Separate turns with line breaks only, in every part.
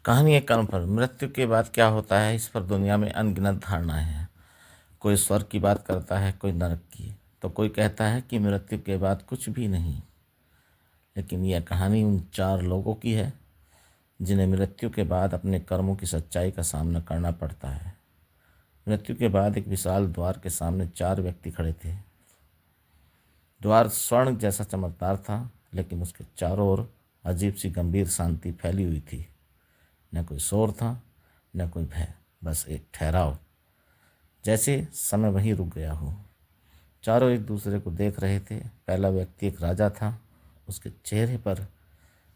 कहानी एक कर्म पर। मृत्यु के बाद क्या होता है, इस पर दुनिया में अनगिनत धारणाएं हैं। कोई स्वर्ग की बात करता है, कोई नरक की, तो कोई कहता है कि मृत्यु के बाद कुछ भी नहीं। लेकिन यह कहानी उन चार लोगों की है जिन्हें मृत्यु के बाद अपने कर्मों की सच्चाई का सामना करना पड़ता है। मृत्यु के बाद एक विशाल द्वार के सामने चार व्यक्ति खड़े थे। द्वार स्वर्ण जैसा चमकदार था, लेकिन उसके चारों ओर अजीब सी गंभीर शांति फैली हुई थी। न कोई शोर था, न कोई भय, बस एक ठहराव, जैसे समय वहीं रुक गया हो। चारों एक दूसरे को देख रहे थे। पहला व्यक्ति एक राजा था। उसके चेहरे पर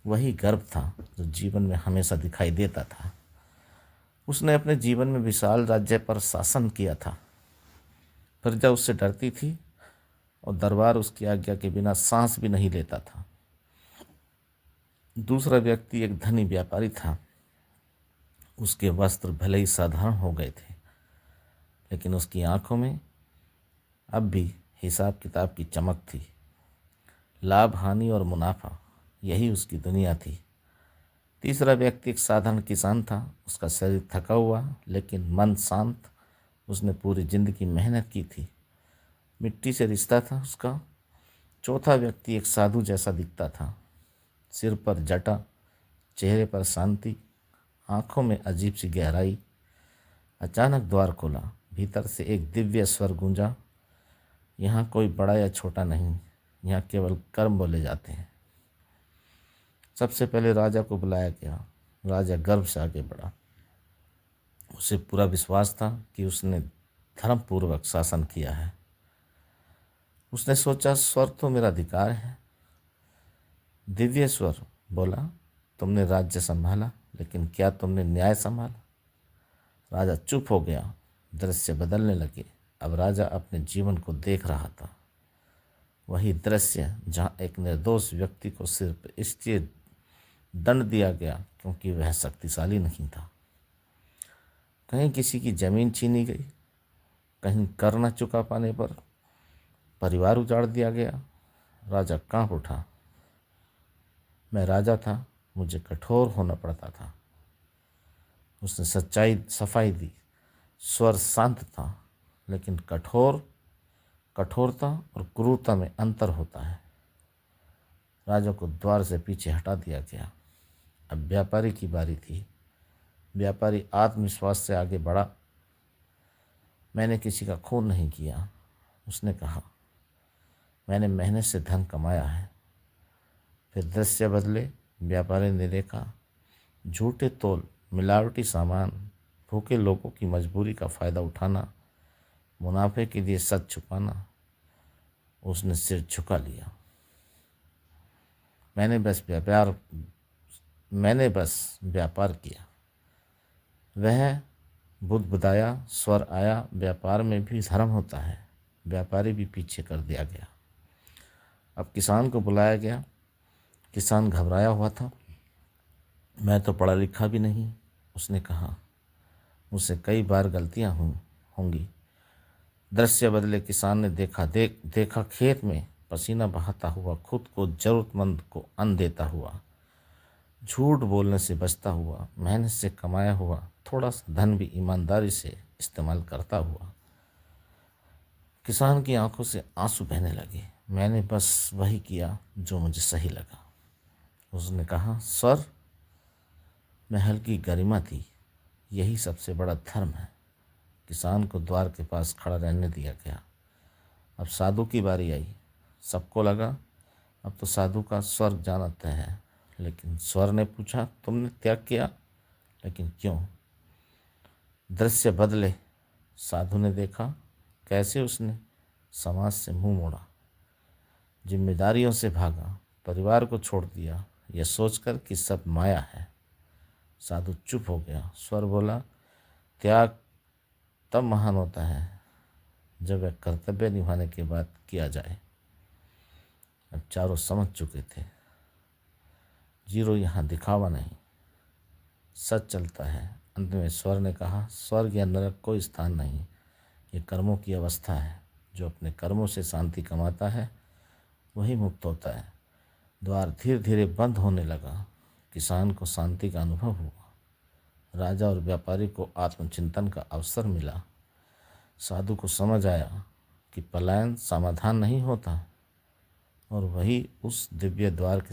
वही गर्व था जो जीवन में हमेशा दिखाई देता था। उसने अपने जीवन में विशाल राज्य पर शासन किया था। प्रजा उससे डरती थी और दरबार उसकी आज्ञा के बिना सांस भी नहीं लेता था। दूसरा व्यक्ति एक धनी व्यापारी था। उसके वस्त्र भले ही साधारण हो गए थे, लेकिन उसकी आंखों में अब भी हिसाब किताब की चमक थी। लाभ, हानि और मुनाफा, यही उसकी दुनिया थी। तीसरा व्यक्ति एक साधारण किसान था। उसका शरीर थका हुआ, लेकिन मन शांत। उसने पूरी जिंदगी मेहनत की थी। मिट्टी से रिश्ता था उसका। चौथा व्यक्ति एक साधु जैसा दिखता था। सिर पर जटा, चेहरे पर शांति, आंखों में अजीब सी गहराई। अचानक द्वार खोला। भीतर से एक दिव्य स्वर गूंजा, यहाँ कोई बड़ा या छोटा नहीं, यहाँ केवल कर्म बोले जाते हैं। सबसे पहले राजा को बुलाया गया। राजा गर्व से आगे बढ़ा। उसे पूरा विश्वास था कि उसने धर्मपूर्वक शासन किया है। उसने सोचा, स्वर्ग तो मेरा अधिकार है। दिव्य स्वर बोला, तुमने राज्य संभाला, लेकिन क्या तुमने न्याय संभाला? राजा चुप हो गया। दृश्य बदलने लगे। अब राजा अपने जीवन को देख रहा था। वही दृश्य जहाँ एक निर्दोष व्यक्ति को सिर्फ इसलिए दंड दिया गया क्योंकि वह शक्तिशाली नहीं था। कहीं किसी की जमीन छीनी गई, कहीं कर न चुका पाने पर परिवार उजाड़ दिया गया। राजा कांप उठा। मैं राजा था, मुझे कठोर होना पड़ता था। उसने सफाई दी। स्वर शांत था, लेकिन कठोरता और क्रूरता में अंतर होता है। राजा को द्वार से पीछे हटा दिया गया। अब व्यापारी की बारी थी। व्यापारी आत्मविश्वास से आगे बढ़ा। मैंने किसी का खून नहीं किया, उसने कहा। मैंने मेहनत से धन कमाया है। फिर दृश्य बदले। व्यापारी ने देखा, झूठे तोल, मिलावटी सामान, भूखे लोगों की मजबूरी का फ़ायदा उठाना, मुनाफे के लिए सच छुपाना। उसने सिर झुका लिया। मैंने बस व्यापार किया। वह बुदबुदाया। स्वर आया, व्यापार में भी धर्म होता है। व्यापारी भी पीछे कर दिया गया। अब किसान को बुलाया गया। किसान घबराया हुआ था। मैं तो पढ़ा लिखा भी नहीं, उसने कहा। मुझसे कई बार गलतियां होंगी। दृश्य बदले। किसान ने देखा खेत में पसीना बहाता हुआ, खुद को जरूरतमंद को अन्न देता हुआ, झूठ बोलने से बचता हुआ, मेहनत से कमाया हुआ थोड़ा सा धन भी ईमानदारी से इस्तेमाल करता हुआ। किसान की आंखों से आंसू बहने लगे। मैंने बस वही किया जो मुझे सही लगा, उसने कहा। सर, महल की गरिमा थी, यही सबसे बड़ा धर्म है। किसान को द्वार के पास खड़ा रहने दिया गया। अब साधु की बारी आई। सबको लगा अब तो साधु का स्वर्ग जाना तय है। लेकिन स्वर ने पूछा, तुमने त्याग किया, लेकिन क्यों? दृश्य बदले। साधु ने देखा कैसे उसने समाज से मुंह मोड़ा, जिम्मेदारियों से भागा, परिवार को छोड़ दिया, यह सोचकर कि सब माया है। साधु चुप हो गया। स्वर बोला, त्याग तब महान होता है जब वह कर्तव्य निभाने के बाद किया जाए। अब चारों समझ चुके थे, जीरो यहाँ दिखावा नहीं, सच चलता है। अंत में स्वर ने कहा, स्वर्ग या नरक कोई स्थान नहीं, ये कर्मों की अवस्था है। जो अपने कर्मों से शांति कमाता है वही मुक्त होता है। द्वार धीरे धीरे बंद होने लगा। किसान को शांति का अनुभव हुआ। राजा और व्यापारी को आत्मचिंतन का अवसर मिला। साधु को समझ आया कि पलायन समाधान नहीं होता और वही उस दिव्य द्वार के